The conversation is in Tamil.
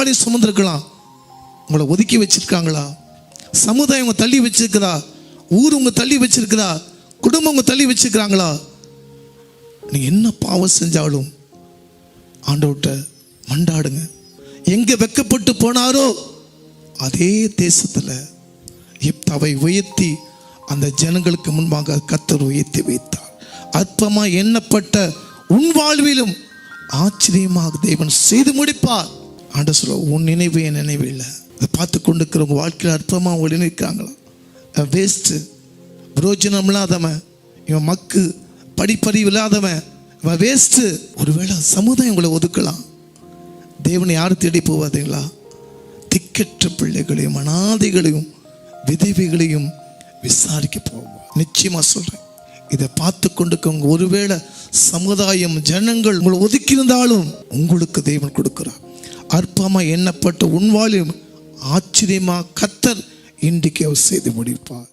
காரியம் சுமந்திருக்கலாம். உங்களை ஒதுக்கி வச்சிருக்காங்களா? சமுதாயம் உங்க தள்ளி வச்சிருக்குதா? ஊர் உங்க தள்ளி வச்சிருக்குதா? குடும்பம் உங்க தள்ளி வச்சிருக்கிறாங்களா? நீங்க என்ன பாவம் செஞ்சாலும் ஆண்டவர்கிட்ட மண்டாடுங்க. எங்க வெக்கப்பட்டு போனாரோ அதே தேசத்துல எப்தாவை உயர்த்தி அந்த ஜனங்களுக்கு முன்பாக கர்த்தர் உயர்த்தி வைத்தார். அற்பமா எண்ணப்பட்ட உன் வாழ்விலும் ஆச்சரியமாக தேவன் செய்து முடிப்பார். ஆண்டவர் சொல்ல, உன் நினைவு என் நினைவு இல்லை. அதை பார்த்து கொண்டு இருக்கிறவங்க வாழ்க்கையில் அற்பமா அவங்க நினைக்கிறாங்களா? வேஸ்ட்டு, புரோஜனம் இல்லாதவன் இவன், மக்கு படிப்பறிவு இல்லாதவன் இவன், வேஸ்ட்டு. ஒருவேளை சமுதாயம் உங்களை ஒதுக்கலாம். தேவனை யார் தேடி போவாதீங்களா? திக்கற்ற பிள்ளைகளையும் அனாதைகளையும் விதவைகளையும் விசாரிக்க போவோம். நிச்சயமா சொல்றேன், இதை பார்த்து கொண்டு ஒருவேளை சமுதாயம் ஜனங்கள் உங்களை ஒதுக்கி இருந்தாலும் உங்களுக்கு தேவன் கொடுக்கிறார். அற்பமா எண்ணப்பட்ட உன் வாழ்வில் ஆச்சரியமா கர்த்தர் இன்றைக்கு அவர் செய்து முடிப்பார்.